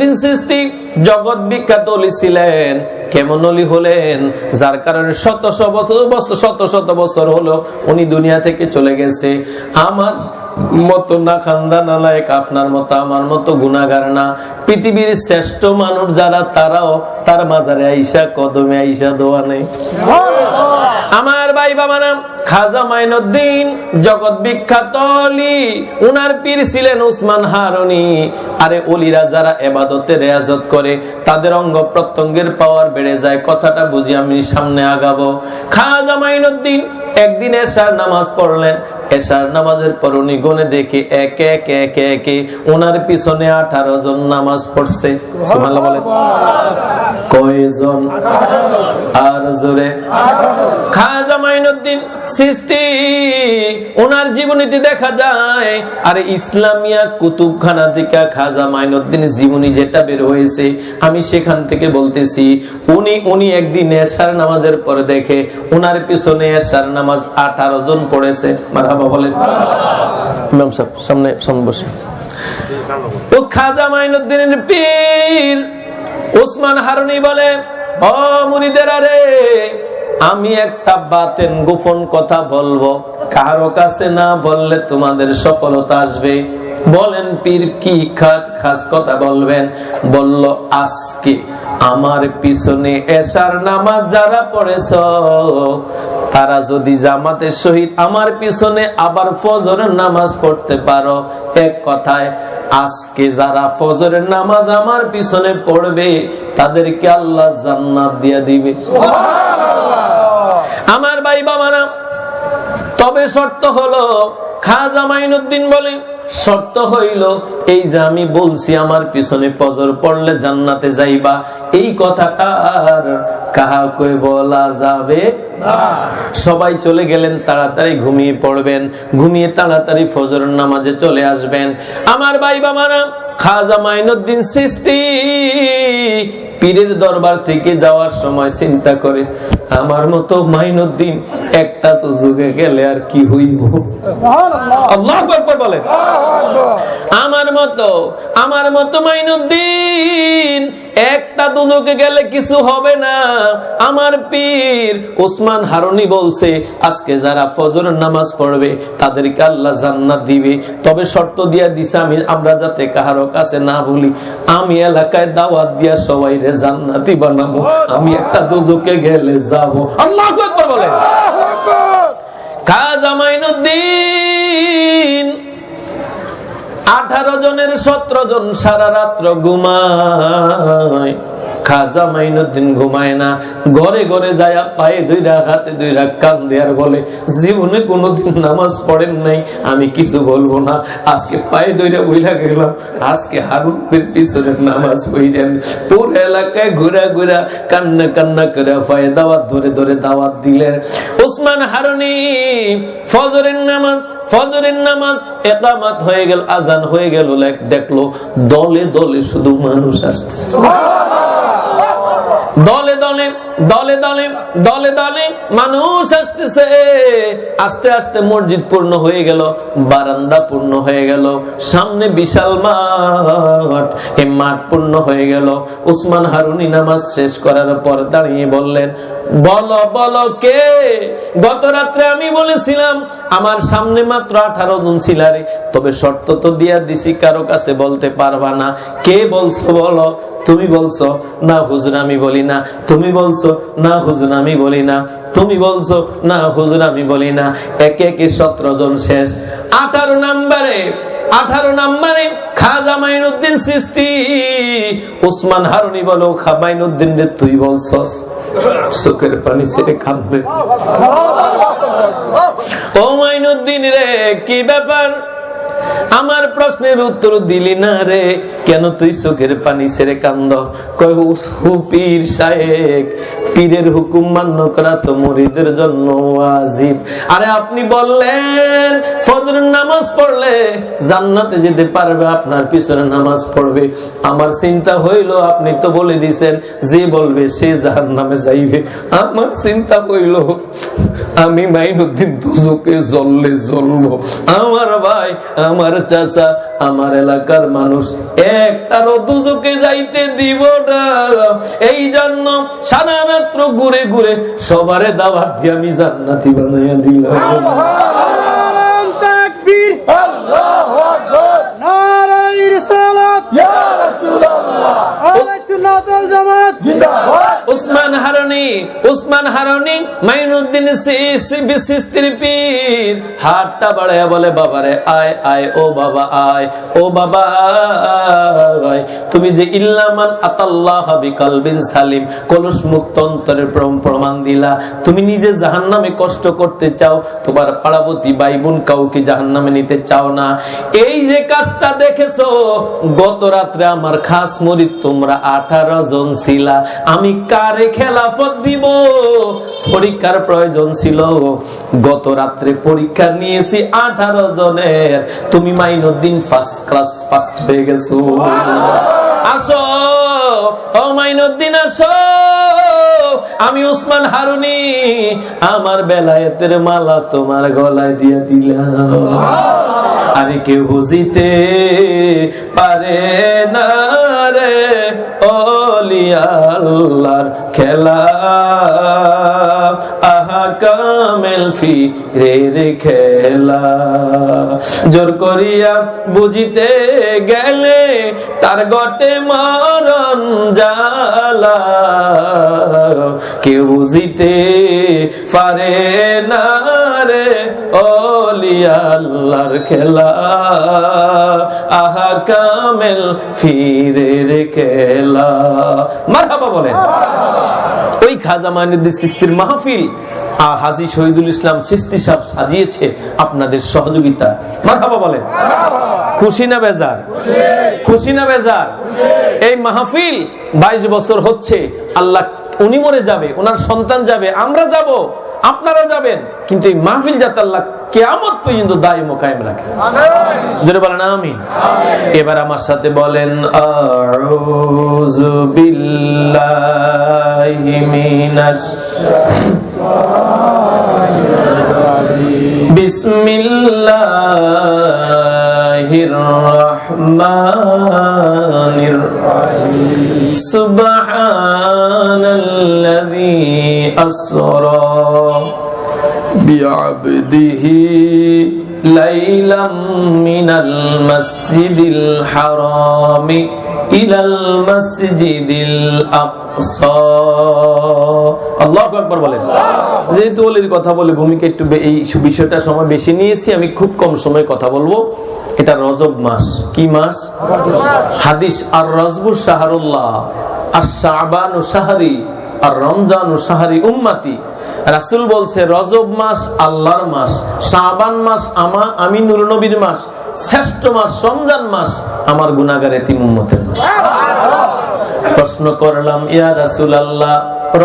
মাইনুদ্দিন চিশতি জগৎ বিখ্যাত ওলি ছিলেন। কেমন ওলি হলেন? যার কারণে শত শত বছর হলো উনি দুনিয়া থেকে চলে গেছে। আমার মতো না খান্দা নালায়েক, আপনার মতো আমার মতো গুনাহগার না, পৃথিবীর শ্রেষ্ঠ মানুষ যারা তারাও তার মাজারে আইসা কদমে আইসা দোয়া নেই। আমার ভাই বাবারা, খাজা মাইনুদ্দিন জগৎ বিখ্যাত ওলি, উনার পীর ছিলেন উসমান হারুনি। আরে ওলিরা যারা ইবাদতে রিয়াজত করে তাদের অঙ্গ প্রত্যঙ্গের পাওয়ার বেড়ে যায়। কথাটা বুঝি আমি সামনে আগাবো। খাজা মাইনুদ্দিন একদিন এশার নামাজ পড়লেন। এশার নামাজের পর উনি গুনে দেখে একে একে একে একে ওনার পিছনে 18 জন নামাজ পড়ছে। সুবহানাল্লাহ বলেন। কয়জন? আর জোরে। খাজা মাইনুদ্দিন চিশতি ওনার জীবনীতে দেখা যায়, আর ইসলামিয়া কুতুবখানা থেকে খাজা মাইনুদ্দিন জীবনী যেটা বের হয়েছে আমি সেখান থেকে বলতেছি। উনি একদিন এশার নামাজের পরে দেখে ওনার পিছনে এশার নামাজ 18 জন পড়েছে। মারহাবা বলেন। ইমাম সাহেব সামনে বসে। ও খাজা মাইনুদ্দিনের পীর উসমান হারুনি বলে, ও মুরিদেরা রে, আমি একটা বাতেন গোপন কথা বলবো, কারো কাছে না বললে তোমাদের সফলতা আসবে। বলেন পীর, কি খাস কথা বলবেন? বলল, আজকে আমার পিছনে এশার নামাজ যারা পড়েছ তারা যদি জামাতের সহিত আমার পিছনে আবার ফজরের নামাজ পড়তে পারো, এক কথায় আজকে যারা ফজরের নামাজ আমার পিছনে পড়বে তাদেরকে আল্লাহ জান্নাত দিয়ে দিবে। আমার ভাই বাবারা, তবে শর্ত হলো, খাজা মাইনুদ্দিন বলে, শর্ত হইল এই যে আমি বলছি আমার পিছনে ফজর পড়লে জান্নাতে যাইবা, এই কথাটা আর কাউকে বলা যাবে না। সবাই চলে গেলেন, তাড়াতাড়ি ঘুমিয়ে পড়বেন, ঘুমিয়ে তাড়াতাড়ি ফজরের নামাজে চলে আসবেন। আমার ভাই বাবারা, খাজা মাইনুদ্দিন চিশতি পীরের দরবার থেকে যাওয়ার সময় চিন্তা করে, আমার মতো মাইনুদ্দিন একটা তো যুগে গেলে আর কি হইব। আল্লাহু আকবার বলেন। আমার মতো মাইনুদ্দিন একটা দুজকে গেলে কিছু হবে না। আমার পীর উসমান হারুনি বলছে, আজকে যারা ফজরের নামাজ পড়বে তাদেরকে আল্লাহ জান্নাত দিবে। তবে শর্ত দিয়া দিছে আমরা যাতে কারো কাছে না ভুলি, আমি এলাকায় দাওয়াত দিয়া সবাই রে জান্নাতি বানাবো, আমি একটা দুজকে গেলে যাব। আল্লাহু আকবার বলেন। খাজা মাইনুদ্দিন 18 জনের 17 জন সারা রাত্র ঘুমায়। খাজা মাইনুদ্দিন ঘুমায় না, ঘরে ঘরে যায় পায়ে ধইরা হাতে ধইরা কান্দে আর বলে, জীবনে কোনোদিন নামাজ পড়েন নাই, আমি কিছু বলবো না, আজকে পায়ে ধইরা বইলা গেলাম, আজকে হারুনের পিছনে নামাজ পড়েন। পুরো এলাকায় ঘুরা ঘুরা কান্না কান্না করে পায়ে দাওয়াত ধরে ধরে দাওয়াত দিলেন। উসমান হারুনি ফজরের নামাজ ইকামত হয়ে গেল, আজান হয়ে গেল, দেখলো দলে দলে শুধু মানুষ আসছে। দলে দলে মানুষ আসতেছে। আস্তে আস্তে মসজিদ পূর্ণ হয়ে গেল, বারান্দা পূর্ণ হয়ে গেল, সামনে বিশাল মাঠ, এই মাঠ পূর্ণ হয়ে গেল। উসমান হারুনি নামাজ শেষ করার পর দাঁড়িয়ে বললেন, বলো কে? গত রাত্রে আমি বলেছিলাম আমার সামনে মাত্র 18 জন ছিলারে, তবে শর্ত তো দিয়া দিছি, কারো কাছে বলতে পারবা না। কে বলছো বলো? তুমি বলছো না হুজুর আমি বলি না, তুমি বলছো না হুজুর আমি বলি না, তুমি বলছো না হুজুর আমি বলি না। একে একে 17 জন শেষ। 18 নম্বরে খাজা মাইনুদ্দিন চিশতি। উসমান হারুনি বলো, মাইনুদ্দিন রে তুই বলছস? চোখের পানি ছেড়ে কাঁদবে। ও মাইনুদ্দিন রে, কি ব্যাপার? আমার প্রশ্নের উত্তর দিলি না রে, কেন তুই চোখের পানি ছেড়ে কান্দ? কয় পীর সাহেব, পীরের হুকুম মান্য করা তো মুরিদের জন্য ওয়াজিব। আরে আপনি বললেন ফজরের নামাজ পড়লে জান্নাতে যেতে পারবে, আপনার পিছনে নামাজ পড়বে। আমার চিন্তা হইল আপনি তো বলে দিছেন যে বলবে সে জাহান্নামে যাইবে। আমার চিন্তা হইল আমি মাইনুদ্দিন দুজকে জ্বললে জ্বলবো। আমার ভাই, আমার চাচা, আমার এলাকার মানুষ একটারও দুজকে যাইতে দিব না। এই জন্য সারা রাত্র ঘুরে ঘুরে সবারে দাওয়াত দিয়ে আমি জান্নাতি বানাইয়া দিলাম। উসমান হারুনি মাইনুদ্দিন সিস্তির পীর হাতটা বাড়াইয়া বলে, বাবারে আয় আয়, ও বাবা আয়, ও বাবা আয়। তুমি যে ইল্লামান আতাল্লাহ বিকালবিন সালিম, কলুষ মুক্ত অন্তরের প্রমাণ দিলা। তুমি নিজে জাহান্নামে কষ্ট করতে চাও, তোমার পাড়াপতি ভাই বোন কাউকে জাহান্নামে নিতে চাও না। এই যে কাজটা দেখেছো, গত রাত্রে আমার খাস মুরিদ তোমরা 18 জন ছিলা। আমি কারে খেলাফত দিব? পরীক্ষার প্রয়োজন ছিল, গত রাত্রে পরীক্ষা নিয়েছি 18 জনের। তুমি মাইনুদ্দিন ফার্স্ট ক্লাস ফার্স্ট হয়ে গেছো। আসো ও মাইনুদ্দিন আসো, আমি উসমান হারুনি আমার বেলায়েতের মালা তোমার গলায় দিয়ে দিলাম। আরে কেউ বুঝিতে পারে না রে ওলিয়া আল্লাহর খেলা, আহকামেল ফিরের খেলা। জোর করিয়া বুঝিতে গেলে তার গটে মরণ জ্বালা। কেউ বুঝিতে পারে না রে ওলিয়া আল্লাহর খেলা, আহকামেল ফিরের খেলা। মারহাবা বলেন। ওই খাজা মাইনুদ্দিন চিশতির মাহফিল আর হাজী শহীদুল ইসলাম চিশতি সাহেব সাজিয়েছে আপনাদের সহযোগিতা। মারহাবা বলেন। খুশি না বেজার? খুশি না বেজার? এই মাহফিল 22 বছর হচ্ছে। আল্লাহ, উনি মরে যাবে, ওনার সন্তান যাবে, আমরা যাব, আপনারা যাবেন, কিন্তু এই মাহফিল যাতে আল্লাহ কিয়ামত পর্যন্ত দায়ম ও কায়েম রাখে। জোরে বলেন আমিন। এবার আমার সাথে বলেন আউযু বিল্লাহি মিনাশ বিসমিল্লাহির রহমানির রহিম। সুবহানাল্লাযী আসরা বিআবদিহি লাইলাম মিনাল মাসজিদিল হারামি ইলাল মাসজিদিল আকসা। আল্লাহু আকবার বলেন। যেহেতু ওলির কথা বলে ভূমিকা একটু এই বিষয়টা সময় বেশি নিয়েছি, আমি খুব কম সময় কথা বলবো। এটা রজব মাস। কি মাস? হাদিস আর রজবু শাহরুল্লাহ, আর শাবানু শাহরি, আর রমজানু শাহরি উম্মতি। রাসূল বলছে রজব মাস আল্লাহর মাস, শাবান মাস আমি নূর নবীর মাস, শ্রেষ্ঠ মাস রমজান মাস আমার গুনাহগার এতিম উম্মতের মাস। প্রশ্ন করলাম, ইয়া রাসূলুল্লাহ,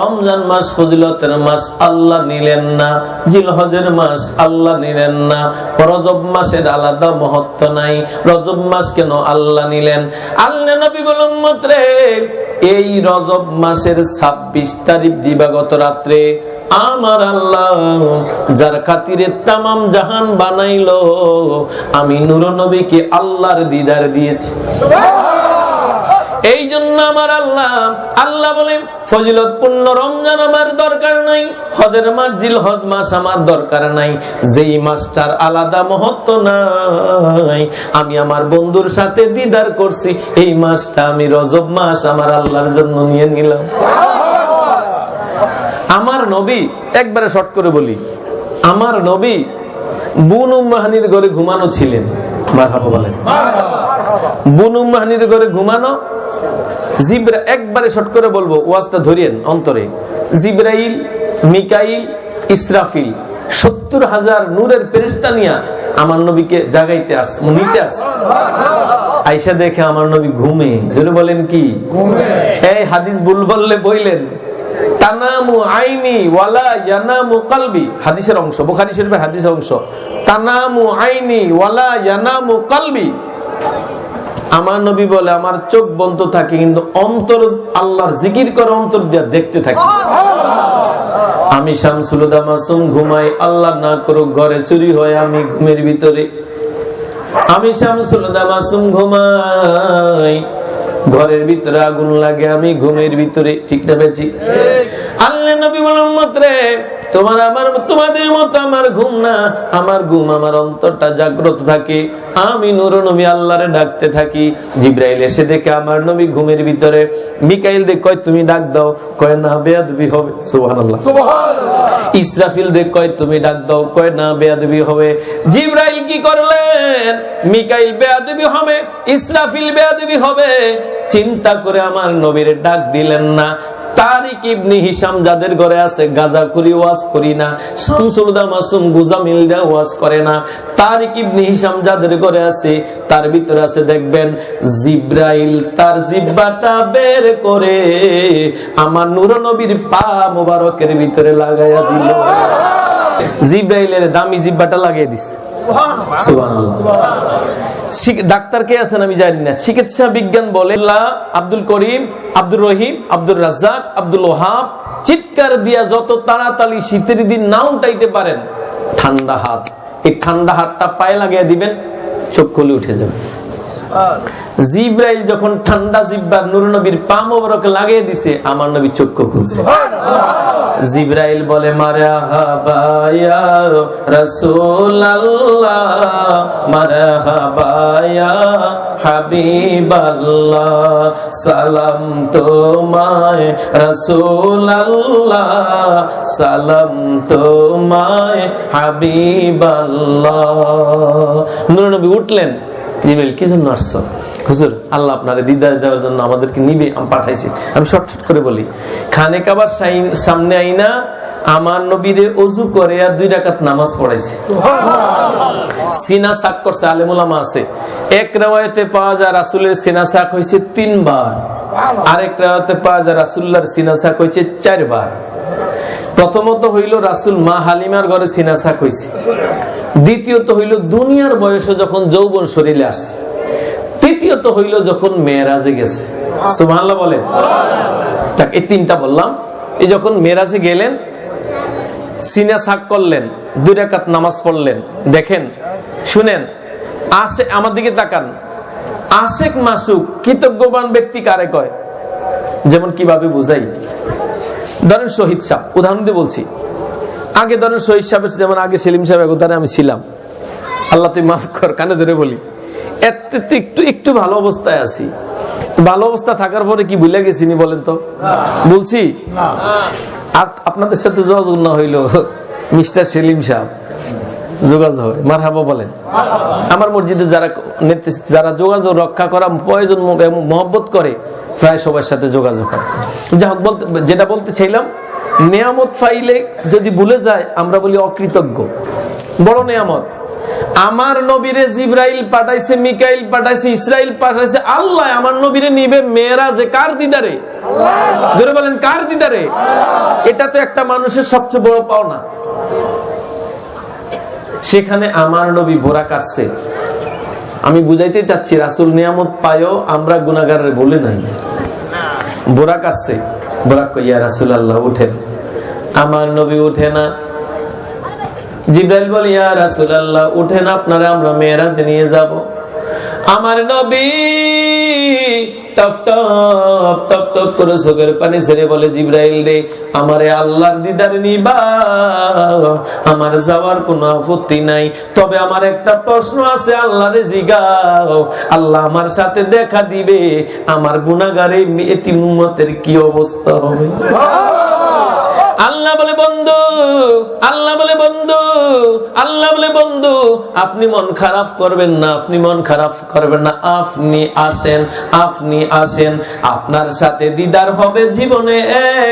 রমজান মাস ফজিলতের মাস আল্লাহ নিলেন না, জিলহজের মাস আল্লাহ নিলেন না, রজব মাসের আলাদা মহত্ব নাই, রজব মাস কেন আল্লাহ নিলেন? আল্লাহ নবী বলেন, উম্মতরে, এই রজব মাসের 26 তারিখ দিবাগত রাত্রে আমার আল্লাহ যার খাতিরে তামাম জাহান বানাইলো, আমি নূর নবীকে আল্লাহর দিদার দিয়েছি। এই জন্য আমার আল্লাহ বলেন ফজিলতপূর্ণ রমজান আমার দরকার নাই, হজের মাস জিলহজ মাস আমার দরকার নাই, যেই মাসটার আলাদা মহত্ব নাই, আমি আমার বন্ধুর সাথে দিদার করছি, এই মাসটা আমি রজব মাস আমার আল্লাহর জন্য নিয়ে নিলাম। আমার নবী, একবারে শর্ট করে বলি, আমার নবী বুন উম্মাহানির ঘরে ঘুমানো ছিলেন। মারহাবা বলেন। বুন উম্মাহানির ঘরে ঘুমানো। জিবরা, একবারে শর্ট করে বলবো, ওয়াজটা ধরিয়েন অন্তরে। জিবরাইল, মিকাইল, ইসরাফিল 70,000 নূরের ফেরেশতা নিয়া আমার নবীকে জাগাইতে আসছে, নিতে আসছে। আয়েশা দেখে আমার নবী ঘুমে। জোরে বলেন কি ঘুমে? এই হাদিস ভুল বললে বইলেন, তানামু আইনি ওয়ালা ইয়ানামু কলবি, হাদিসের অংশ, বুখারী শরীফের হাদিসের অংশ। তানামু আইনি ওয়ালা ইয়ানামু কলবি, আমার নবী বলে আমার চোখ বন্ধ থাকে কিন্তু অন্তর আল্লাহর জিকির করে অন্তর দিয়ে দেখতে থাকি। আমি শামসুল হুদা মাসুম ঘুমাই, আল্লাহ না করুক ঘরে চুরি হয় আমি ঘুমের ভিতরে। আমি শামসুল হুদা মাসুম ঘুমাই, ঘরের ভিতরে আগুন লাগে আমি ঘুমের ভিতরে। ঠিক না বেঠি? আল্লাহ নবী বলেন উম্মত রে, তোমাদের মতো আমার ঘুম না, আমার ঘুম আমার অন্তরটা জাগ্রত থাকে। আমি নূর নবী আল্লাহরে ডাকতে থাকি। জিবরাইল এসে দেখে আমার নবী ঘুমের ভিতরে। মিকাইল রে কয় তুমি ডাক দাও, কয় না বেয়াদবি হবে। সুবহানাল্লাহ। ইসরাফিল রে কয় তুমি ডাক দাও, কয় না বেয়াদবি হবে। জিবরাইল কি করলেন? মিকাইল বেয়াদবি হবে, ইসরাফিল বেয়াদবি হবে, চিন্তা করে আমার নবীরে ডাক দিলেন না। তারিক ইবনে হিশাম যাদের ঘরে আছে গাজাখুরি ওয়াজ করি না, শামসুল হুদা মাসুম গুজামিল দা ওয়াজ করে না। তারিক ইবনে হিশাম যাদের ঘরে আছে তার ভিতরে আছে দেখবেন জিবরাইল তার জিহ্বাটা বের করে আমার নূর নবীর পা মোবারকের ভিতরে লাগাইয়া দিল। জিবরাইলের দামি জিহ্বাটা লাগিয়ে দিছে। সুবহানাল্লাহ। ডাক্তার কে আছেন আমি জানি না, চিকিৎসা বিজ্ঞান বলে আব্দুল করিম, আব্দুর রহিম, আব্দুর রাজ্জাক, আব্দুল ওহাব চিৎকার দিয়া যত তাড়াতাড়ি শীতের দিন না উঠাইতে পারেন ঠান্ডা হাত, এই ঠান্ডা হাতটা পায়ে লাগিয়ে দিবেন, চোখ খুলে উঠে যাবে। জিবরাইল যখন ঠান্ডা জিহ্বার নূর নবীর পা মোবারকে লাগিয়ে দিছে, আমার নবী চক্ষু খুলছে। জিবরাইল বলে মারহাবা ইয়া রাসূলুল্লাহ, মারহাবা ইয়া হাবিবাল্লাহ, সালাম তোমায় রাসূলুল্লাহ, সালাম তোমায় হাবিবাল্লাহ। নূর নবী উঠলেন। জিবরাইল কি জন্য আসছো? হুজুর আল্লাহ আপনারে দিদার দেওয়ার জন্য আমাদেরকে নিবে পাঠাইছে। আমি শর্টশট করে বলি, খানে কাবার সামনে আইনা আমার নবীরে ওযু করে আর 2 রাকাত নামাজ পড়াইছে। সিনা সাক করছে, আলেম উলামা আছে। এক riwayate পাওয়া যায় রাসূলের সিনা সাক হইছে 3 বার, আরেক riwayate পাওয়া যায় রাসূলুল্লাহর সিনা সাক হইছে 4 বার। প্রথমত হইল রাসূল মা হালিমার ঘরে সিনা সাক হইছে। দ্বিতীয়ত হইল দুনিয়ার বয়সে যখন যৌবন শরীরে আসছে। তৃতীয়ত হইল যখন মেরাজে গেছে। সুবহানাল্লাহ বলেন। তাক এই 3টা বললাম। এই যখন মেরাজে গেলেন, সিনা সাক করলেন, 2 রাকাত নামাজ পড়লেন। দেখেন, শুনেন, আসে আমার দিকে তাকান। আশিক মাসুক কৃতজ্ঞবান ব্যক্তি কারে কয়? যেমন কিভাবে বুঝাই, ধরেন শহীদ সাহেব, উদাহরণ দিয়ে বলছি। আগে ধরেন শহীদ সাহেব, যেমন আগে সেলিম সাহেব উদাহরণে আমি ছিলাম, আল্লাহ তুই মাফ কর, কানে ধরে বলি, একটু ভালো অবস্থায় আছি। ভালো অবস্থা থাকার পরে কি ভুলে গেছি নি বলেন তো? বলছি। আর আপনাদের সাথে যোগাযোগ না হইলো মিস্টার সেলিম সাহেব যোগাযোগ হয়, মারহাবা বলেন। আমার মসজিদে যারা যোগাযোগ রক্ষা করা প্রয়োজন মহব্বত করে প্রায় সবার সাথে যোগাযোগ হয়। যাই হোক, যেটা বলতে চাইলাম, নিয়ামত পাইলে যদি ভুলে যায় আমরা বলি অকৃতজ্ঞ। বড় নিয়ামত। আমার নবীরে জিবরাইল পাঠাইছে, মিকাইল পাঠাইছে, ইসরাইল পাঠাইছে, আল্লাহ আমার নবীরে নিবে মেরাজে। কার দিদারে? জোরে বলেন, কার দিদারে? এটা তো একটা মানুষের সবচেয়ে বড় পাওনা। সেখানে আমার নবী বোরা কাটছে। আমি বুঝাইতে চাচ্ছি, রাসূল নিয়ামত পায়ও আমরা গুনাহগারে বলে নাই। বোরা কাটছে, বোরা কই ইয়া রাসূলুল্লাহ উঠেন। আমার নবী উঠে না। জিবরাইল বলে ইয়া রাসূলুল্লাহ উঠেন, আপনারা আমরা মেরাজে নিয়ে যাব। আমার নবী টপ টপ টপ টপ করে চোখের পানি ছেড়ে বলে, জিবরাইল রে, আমারে আল্লাহর দিদার নিবা, আমার যাওয়ার কোনো আপত্তি নাই, তবে আমার একটা প্রশ্ন আছে, আল্লাহরে জিগাও, আল্লাহ আমার সাথে দেখা দিবে, আমার গুনাহগার এতিম উম্মতের কি অবস্থা হবে? আল্লাহ বলে বন্ধু, আল্লাহ বলে বন্ধু, আল্লাহ বলে বন্ধু, আপনি মন খারাপ করবেন না, আপনি মন খারাপ করবেন না, আপনি আসেন, আপনি আসেন, আপনার সাথে দিদার হবে জীবনে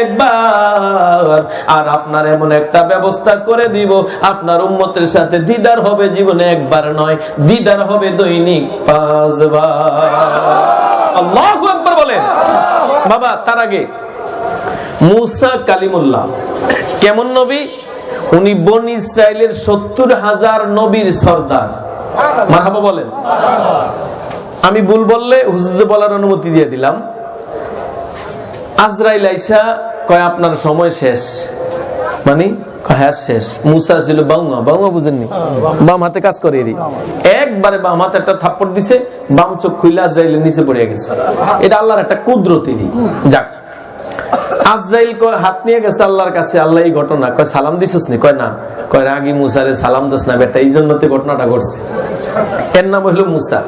একবার, আর আপনার এমন একটা ব্যবস্থা করে দিব, আপনার উম্মতের সাথে দিদার হবে জীবনে একবার নয়, দিদার হবে দৈনিক 5 বার। আল্লাহু আকবার বলেন। বাবা, তার আগে মুসা কালিমুল্লাহ কেমন নবী? উনি বনি ইসরাইলের 70,000 নবীর সর্দার। মারহাবা বলেন। আমি ভুল বললে হুজুরদের বলার অনুমতি দিয়ে দিলাম। আজরাইল আইসা কয় আপনার সময় শেষ, মানে হ্যাঁ শেষ। মুসা ছিল বাউমা, বাউমা বুঝেননি, বাম হাতে কাজ করে এরই, একবারে বাম হাতে একটা থাপ্পড় দিছে, বাম চোখ খুইলে আজরাইলের নিচে পড়ে গেছে। এটা আল্লাহর একটা কুদরতেরই। যাক, আজরাইল হাত নিয়ে গেছে আল্লাহর কাছে। আল্লাহ এই ঘটনা কয় সালাম দিছিস নি? কয় না। কয় রাগি মুসারে সালাম দিস না বেটা, এই জন্য তো ঘটনাটা ঘটছে। এর নাম হইল মুসা।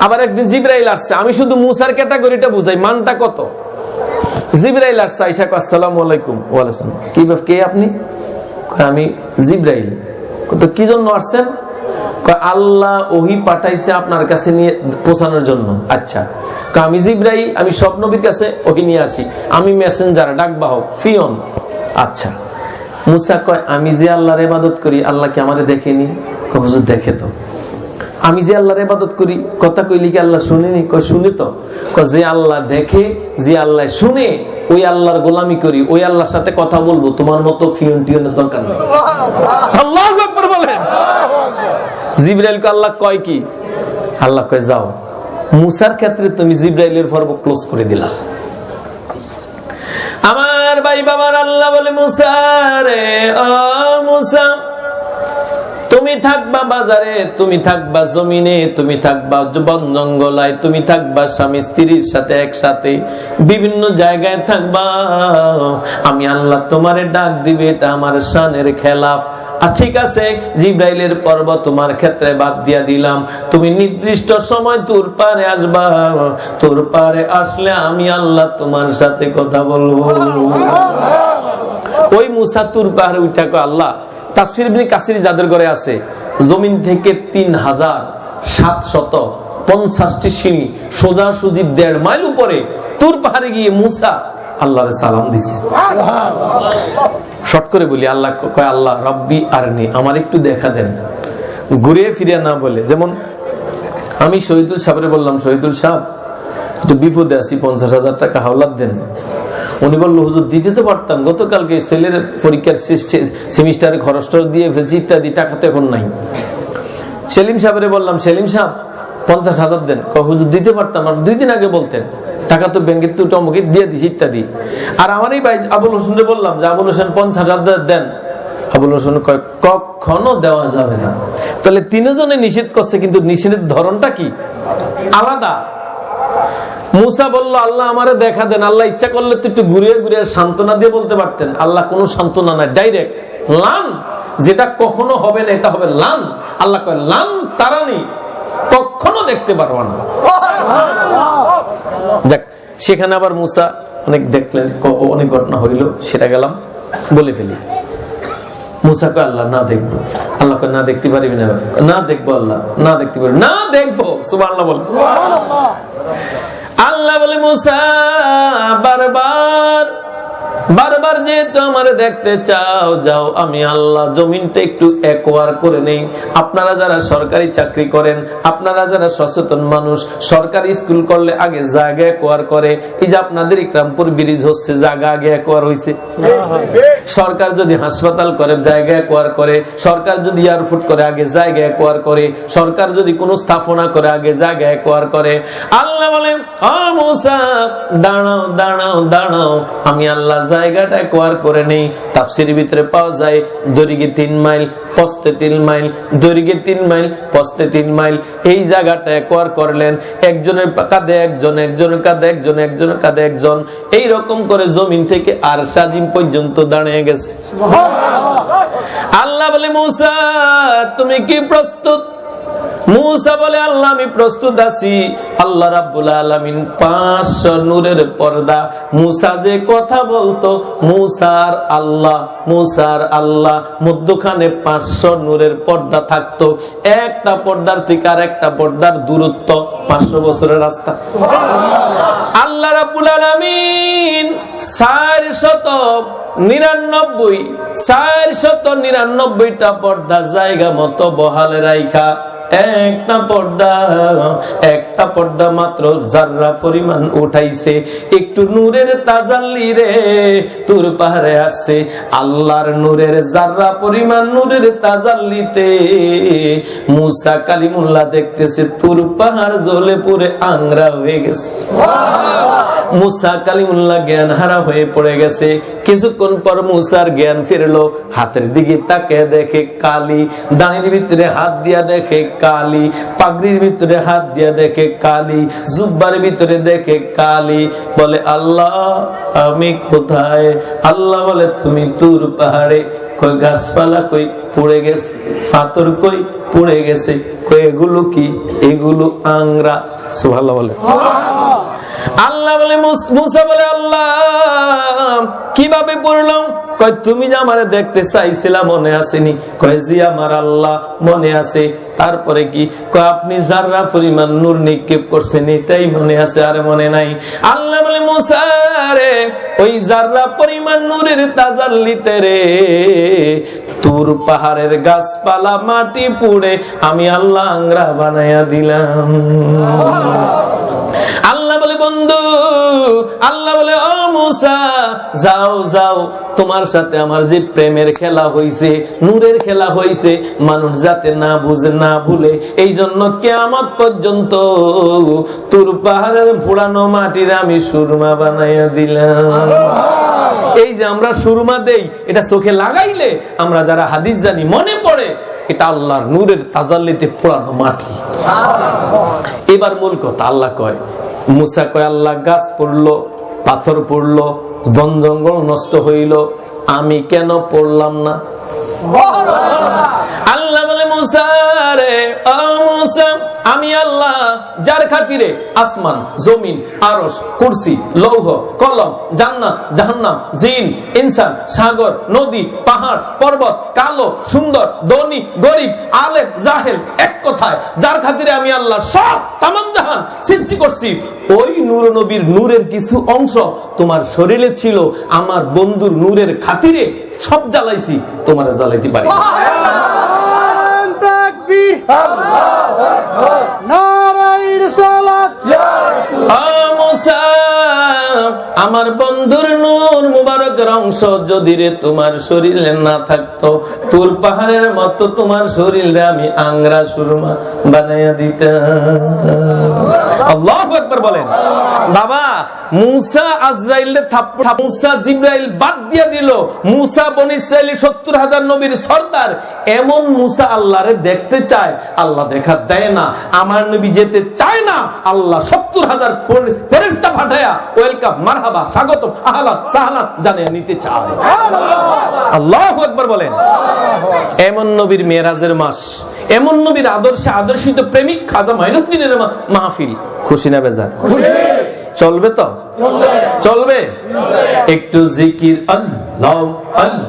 আবার একদিন জিবরাইল আসছে। আমি শুধু মুসার ক্যাটাগরিটা বুঝাই, মানটা কত। জিবরাইল আসছে, আইসা কয় আসসালামু আলাইকুম। ওয়ালাইকুম। কি কে আপনি? আমি জিবরাইল। তো কি জন্য আসছেন? আল্লাহ ওহী পাঠাইছে আপনার কাছে নিয়ে পৌঁছানোর জন্য। আচ্ছা, আমি জিবরাইল, আমি সব নবীর কাছে ওহী নিয়ে আসি, আমি মেসেঞ্জার, ডাকবাহক, ফিয়ন। আচ্ছা। মুসা কয় আমি যে আল্লাহর ইবাদত করি, আল্লাহ কি আমারে দেখেনি? হুজুর দেখে তো। আমি যে আল্লাহর ইবাদত করি, কথা কইলি কি আল্লাহ শুনেনি? কয় শুনে তো। যে আল্লাহ দেখে, যে আল্লাহ শুনে, ওই আল্লাহর গোলামি করি, ওই আল্লাহর সাথে কথা বলবো, তোমার মতো ফিয়ন টিয়নের দরকার নেই। আল্লাহু আকবার বলেন। জিবরাইলকে আল্লাহ কয় কি? আল্লাহ কয় যাও। মুসার ক্ষেত্রে তুমি জিবরাইলের পর্ব ক্লোজ করে দিলা। আমার ভাই বাবার আল্লাহ বলে মুসা রে, ও মুসা, তুমি থাকবা বাজারে, তুমি থাকবা জমিনে, তুমি থাকবা বন জঙ্গলায়, তুমি থাকবা স্বামী স্ত্রীর সাথে একসাথে, বিভিন্ন জায়গায় থাকবা। আমি আল্লাহ তোমারে ডাক দিবে, এটা আমার শানের খেলাফ। ঠিক আছে, জিবরাইলের পর্ব তোমার ক্ষেত্রে বাদ দিয়া দিলাম। তুমি নির্দিষ্ট সময় তুর পারে আসবা, তুর পারে আসলে আমি আল্লাহ তোমার সাথে কথা বলবো। ওই মুসা তুর পাহাড়ে উঠা কয় আল্লাহ, তাফসীর ইবনে কাসির যাদের ঘরে আছে, জমিন থেকে 3750টি সিঁড়ি সোজাসুজি 1.5 মাইল উপরে তুর পাহাড়ে গিয়ে মুসা আল্লাহরে সালাম দিছে। শর্ট করে বলি, আল্লাহ কয় আল্লাহ রব্বি আরনি, আমার একটু দেখা দেন, ঘুরে ফিরে না বলে। যেমন আমি শহীদুল সাহেবরে বললাম, শহীদুল সাহেব একটু বিপদে আছি, 50,000 টাকা হাওলাত দেন। উনি বললো হুজুর দিতে তো পারতাম, গতকালকে ছেলের পরীক্ষার সেমিস্টারে খরচটা দিয়ে ফেলছি ইত্যাদি, টাকা তো এখন নাই। সেলিম সাহেবরে বললাম, সেলিম সাহেব 50,000 দেন। হুজুর দিতে পারতাম, আর 2 দিন আগে বলতেন, টাকা তো ব্যাংকের তো অমুকে দিয়ে দিছি ইত্যাদি। আর আমার এই ভাই আবুল হোসেনরে বললাম যে আবুল হোসেন 50,000 দেন। আবুল হোসেন কয় কখনো দেওয়া যাবে না। তাহলে তিনজনে নিষেধ করছে, কিন্তু নিষেধের ধরনটা কি আলাদা। মুসা বলল আল্লাহ আমারে দেখা দেন। আল্লাহ ইচ্ছা করলে তো একটু ঘুরিয়ে ঘুরিয়ে সান্ত্বনা দিয়ে বলতে পারতেন। আল্লাহ কোনো সান্ত্বনা নাই, ডাইরেক্ট লান, যেটা কখনো হবে না এটা হবে লান। আল্লাহ কয় লান তারানি, কখনো দেখতে পারবা না। দেখ, সেখানে আবার মুসা অনেক দেখলেন, অনেক ঘটনা হইল, সেটা গেলাম বলে ফেলি। মুসা কয় আল্লাহ না দেখবো। আল্লাহ কয় না দেখতে পারবি না? না দেখবো। আল্লাহ না দেখতে পারবি না? দেখবো। সুবহানাল্লাহ বল। আল্লাহ বলে মুসা বারবার বারবার যেহেতু আমারে দেখতে চাও, যাও, আমি আল্লাহ জমিনটা একটু একোয়ার করে নেই। আপনারা যারা সরকারি চাকরি করেন, আপনারা যারা সচেতন মানুষ, সরকারি স্কুল করলে আগে জায়গা একোয়ার করে। এই যে আপনাদের ইকরামপুর ব্রিজ হচ্ছে, জায়গা আগে একোয়ার হয়েছে। সরকার যদি হাসপাতাল করে জায়গা একোয়ার করে, সরকার যদি এয়ারপোর্ট করে আগে জায়গা একোয়ার করে, সরকার যদি কোনো স্থাপনা করে আগে জায়গা একোয়ার করে। আল্লাহ বলেন ও মুসা দাঁড়াও দাঁড়াও দাঁড়াও, আমি আল্লাহ জায়গাটা একোয়ার করে নেই। তাফসীরের ভিতরে পাওয়া যায় দৈর্ঘ্যে 3 মাইল, প্রস্থে 3 মাইল, দৈর্ঘ্যে 3 মাইল, প্রস্থে 3 মাইল। এই জায়গাটা একোয়ার করলেন। একজনের কাঁধে একজন, একজনের কাঁধে একজন, একজনের কাঁধে একজন, এই রকম করে জমিন থেকে আর সাজিম পর্যন্ত দাঁড়িয়ে গেছে। আল্লাহ বলে মুসা তুমি কি প্রস্তুত? মুসা বলে আল্লাহ আমি প্রস্তুত আছি। আল্লাহ রাব্বুল আলামিন 500 নূরের পর্দা, মুসা যে কথা বলতো মুসার আল্লাহ মধ্যখানে 500 নূরের পর্দা থাকতো। একটা পর্দার থেকে আর একটা পর্দার দূরত্ব 500 বছরের রাস্তা। আল্লাহ রাব্বুল আলামিন 499টা পর্দা জায়গা মতো বহালে রাইখা একটা একটা পর্দা মাত্র জাররা পরিমাণ উঠাইছে, একটু নূরের তাজাল্লি রে তুর পাহাড়ে আসছে। আল্লাহর নূরের জাররা পরিমাণ নূরের তাজাল্লিতে মুসা কালিমুল্লাহ দেখতেছে তুর পাহাড় জ্বলে পুড়ে আংরা হয়ে গেছে। মুসা কালিমুল্লাহ জ্ঞান হারা হয়ে পড়ে গেছে। কিছুক্ষণ পর মুসার জ্ঞান ফিরলো, হাতের দিকে তাকে দেখে কালি, দাঁড়ির ভিতরে হাত দিয়া দেখে কালি, পাগড়ির ভিতরে হাত দিয়া দেখে কালি, জুব্বার ভিতরে দেখে কালি। বলে আল্লাহ আমি কোথায়? আল্লাহ বলে তুমি তুর পাহাড়ে। কই গাছপালা কই? পুড়ে গেছে। পাথর কই? পুড়ে গেছে। কই এগুলো কি? এগুলো আংরা। সুবহানাল্লাহ বলে। আল্লাহ বলে, মুসা বলে আল্লাহ কিভাবে পড়লাম? কয় তুমি যে আমারে দেখতে চাইছিলা মনে আসেনি? কয় জি আমার আল্লাহ মনে আছে। তারপরে কি? কয় আপনি জাররা পরিমাণ নূর নিক্ষেপ করছেন, এটাই মনে আছে, আর মনে নাই। আল্লাহ বলে মুসা রে ওই জাররা পরিমাণ নূরের তাজাল্লিতে রে তুর পাহাড়ের গাছপালা মাটি পুড়ে আমি আল্লাহ আংরা বানায়া দিলাম। আল্লাহ বলে বন্ধু, আল্লাহ বলে ও মুসা যাও যাও, তোমার সাথে আমার যে প্রেমের খেলা হইছে, নূরের খেলা হইছে, মানুষ যাতে না বুঝে না ভুলে, এই জন্য কিয়ামত পর্যন্ত তুর পাহাড়ের পোড়ানো মাটির আমি সুরমা বানাইয়া দিলাম। এই যে আমরা সুরমা দেই, এটা চোখে লাগাইলে আমরা যারা হাদিস জানি মনে পড়ে এটা আল্লাহর নূরের তাজাল্লিতে পোড়ানো মাটি। এবার মূল কথা, আল্লাহ কয়, মুসা কয় আল্লাহ গাছ পড়লো, পাথর পড়লো, বন জঙ্গল নষ্ট হইল, আমি কেন পড়লাম না? আল্লাহ বলে মুসা রে ও মুসা আমি আল্লাহ যার খাতিরে আসমান, জমিন, আরশ, কুরসি, লৌহ, কলম, জান্নাত, জাহান্নাম, জিন, ইনসান, সাগর, নদী, পাহাড়, পর্বত, কালো, সুন্দর, ধনী, গরিব, আলেম, জাহেল, এক কথায় যার খাতিরে আমি আল্লাহ সব তামাম জাহান সৃষ্টি করছি, ওই নূর নবীর নূরের কিছু অংশ তোমার শরীরে ছিল, আমার বন্ধুর নূরের খাতিরে সব জ্বালাইছি, তোমার জ্বালাইতে পারি। আমার বন্ধুর নূর মুবারকের অংশ যদি রে তোমার শরীরে না থাকতো, তুর পাহাড়ের মতো তোমার শরীরে আমি আংরা সুরমা বানাইয়া দিতাম। আল্লাহু আকবার বলেন। বাবা মুসা আজরাইলে থাপ্পড়, মুসা জিবরাইল বাদ দিয়া দিল, মুসা বনি ইসরাইল ৭০,০০০ নবীর সর্দার, এমন মুসা আল্লাহরে দেখতে চায়, আল্লাহ দেখা দেয় না। আমার নবী যেতে চায় না, আল্লাহ ৭০,০০০ ফেরেশতা পাঠায়া ওয়েলকাম, মারহাবা, স্বাগতম, আহলান সাহলান জানিয়ে নিতে চায়। আল্লাহু আকবার বলেন। এমন নবীর মেরাজের মাস, এমন নবীর আদর্শে আদর্শিত প্রেমিক খাজা মাইনুদ্দিনের মাহফিল, খুশি না বেজার? চলবে তো? চলবে। একটু জিকির আল্লাহ আল্লাহ।